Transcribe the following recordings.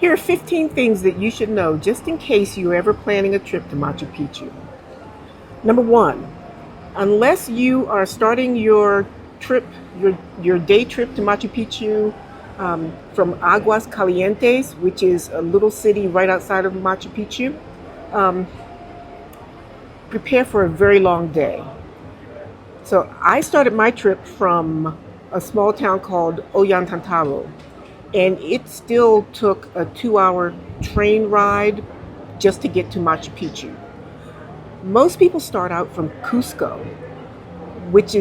Here are 15 things that you should know just in case you're ever planning a trip to Machu Picchu. Number one, unless you are starting your trip, your day trip to Machu Picchu from Aguas Calientes, which is a little city right outside of Machu Picchu, um, prepare for a very long day. So I started my trip from a small town called Ollantaytambo, and it still took a 2 hour train ride just to get to Machu Picchu. Most people start out from Cusco, which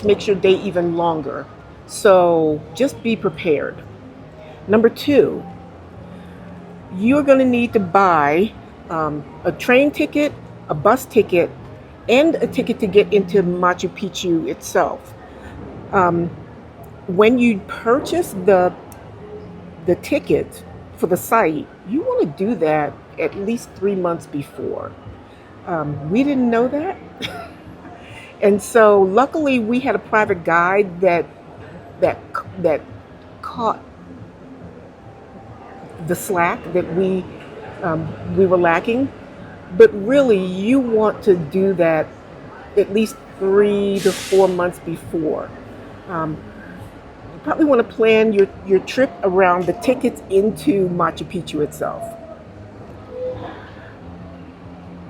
makes your day even longer. So just be prepared. Number two, you're going to need to buy a train ticket, a bus ticket, and a ticket to get into Machu Picchu itself. Um, when you purchase the ticket for the site, you want to do that at least 3 months before. We didn't know that. And so luckily we had a private guide that that caught the slack that we were lacking. But really, you want to do that at least 3 to 4 months before. Um, you probably want to plan your trip around the tickets into Machu Picchu itself.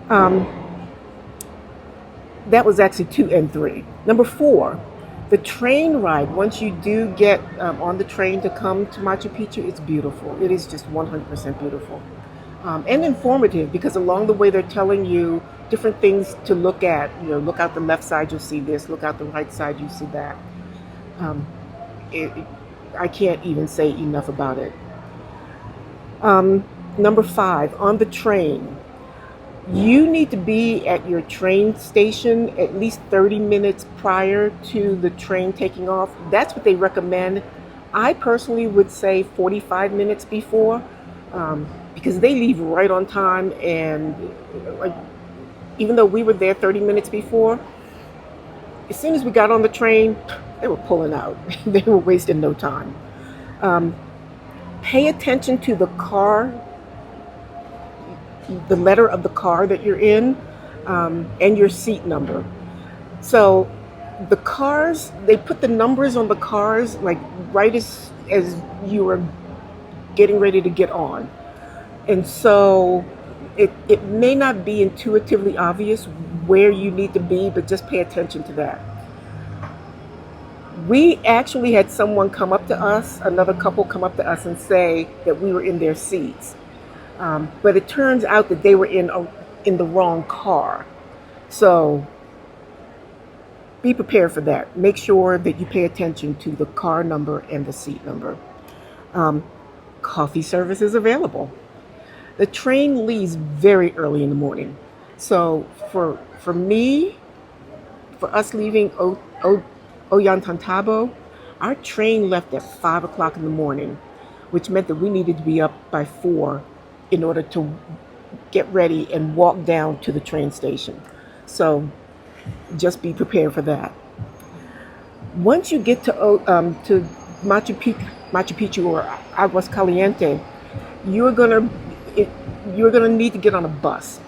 Um, that was actually two and three. Number four, the train ride. Once you do get on the train to come to Machu Picchu, it's beautiful. It is just 100% beautiful. And informative because along the way they're telling you different things to look at. Look out the left side, you'll see this. Look out the right side, you see that. Um, I can't even say enough about it. Number five, on the train, you need to be at your train station at least 30 minutes prior to the train taking off. That's what they recommend. I personally would say 45 minutes before. Because they leave right on time, and like even though we were there 30 minutes before, as soon as we got on the train, they were pulling out. They were wasting no time. Um, Pay attention to the car, the letter of the car that you're in, and your seat number. So the cars, they put the numbers on the cars like right as you were getting ready to get on. And so it may not be intuitively obvious where you need to be, but just pay attention to that. We actually had someone come up to us, another couple come up to us and say that we were in their seats. But it turns out that they were in the wrong car. So be prepared for that. Make sure that you pay attention to the car number and the seat number. Um, Coffee service is available. The train leaves very early in the morning. So for me, for us leaving Ollantaytambo, our train left at 5 o'clock in the morning, which meant that we needed to be up by 4 in order to get ready and walk down to the train station. So just be prepared for that. Once you get to Machu Picchu or Aguas Caliente, you're gonna you're gonna need to get on a bus,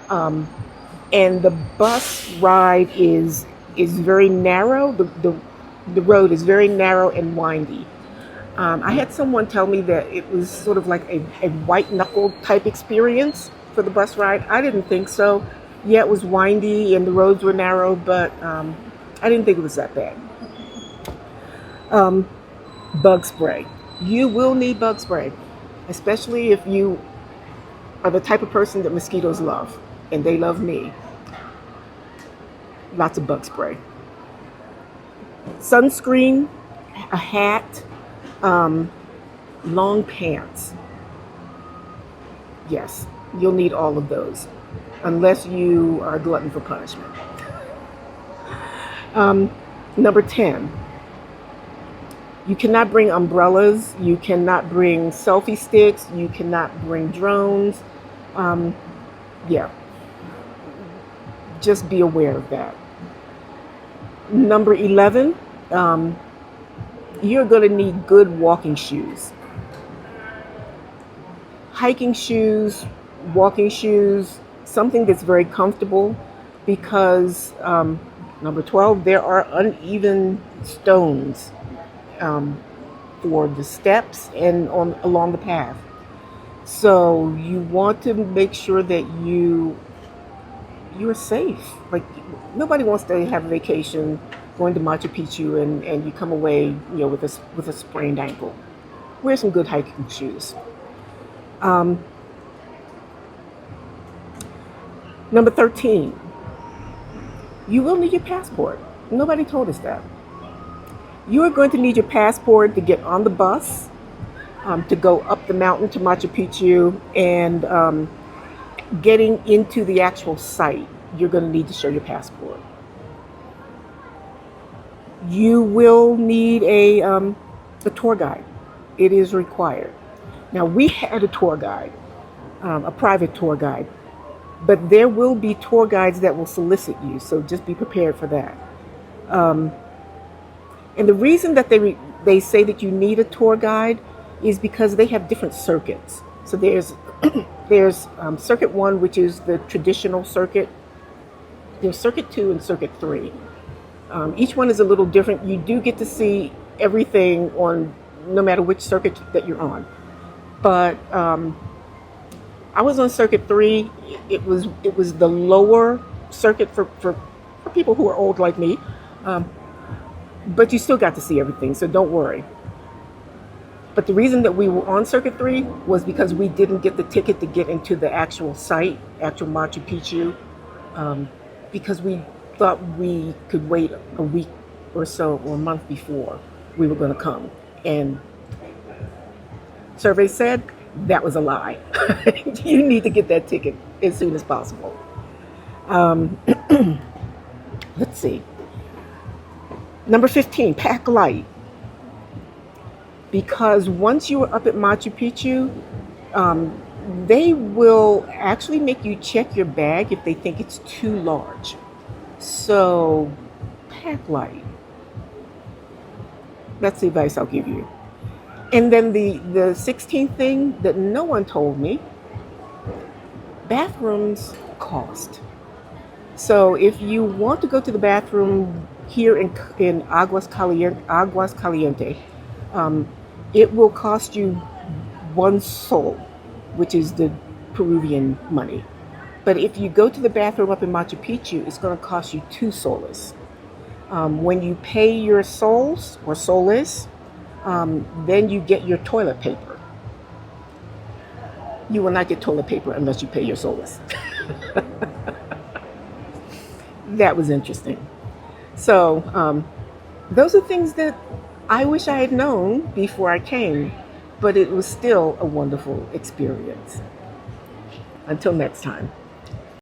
and the bus ride is very narrow. The road is very narrow and windy. I had someone tell me that it was sort of like a white knuckle type experience for the bus ride. I didn't think so. Yeah, it was windy and the roads were narrow, but I didn't think it was that bad. Um, Bug spray. You will need bug spray, especially if you are the type of person that mosquitoes love, and they love me. Lots of bug spray. Sunscreen, a hat, um, long pants. Yes, you'll need all of those, unless you are a glutton for punishment. Um, Number 10, you cannot bring umbrellas, you cannot bring selfie sticks, you cannot bring drones. Um, yeah, just be aware of that. Number 11, you're going to need good walking shoes. hiking shoes, walking shoes, something that's very comfortable because number 12, there are uneven stones um, for the steps and on along the path. So you want to make sure that you're safe. Like nobody wants to have a vacation going to Machu Picchu and you come away, with a sprained ankle. Wear some good hiking shoes. Um, Number 13, you will need your passport. Nobody told us that. You are going to need your passport to get on the bus, to go up the mountain to Machu Picchu, and getting into the actual site. You're going to need to show your passport. You will need a tour guide. It is required. Now, we had a tour guide, a private tour guide, but there will be tour guides that will solicit you, so just be prepared for that. Um, and the reason that they say that you need a tour guide is because they have different circuits. So there's circuit 1, which is the traditional circuit. There's circuit 2 and circuit 3. Each one is a little different. You do get to see everything on no matter which circuit that you're on. But I was on circuit 3. It was the lower circuit for people who are old like me. But you still got to see everything, so don't worry. But the reason that we were on circuit 3 was because we didn't get the ticket to get into the actual site, actual Machu Picchu, because we thought we could wait a week or so or a month before we were going to come. And survey said that was a lie. You need to get that ticket as soon as possible. Um, let's see. Number 15, pack light. Because once you are up at Machu Picchu, they will actually make you check your bag if they think it's too large. So, pack light. That's the advice I'll give you. And then the 16th thing that no one told me, bathrooms cost. So if you want to go to the bathroom here in Aguas Caliente, it will cost you 1 sol, which is the Peruvian money. But if you go to the bathroom up in Machu Picchu, it's going to cost you 2 soles. When you pay your soles or soles, then you get your toilet paper. You will not get toilet paper unless you pay your soles. That was interesting. So those are things that I wish I had known before I came, but it was still a wonderful experience. Until next time.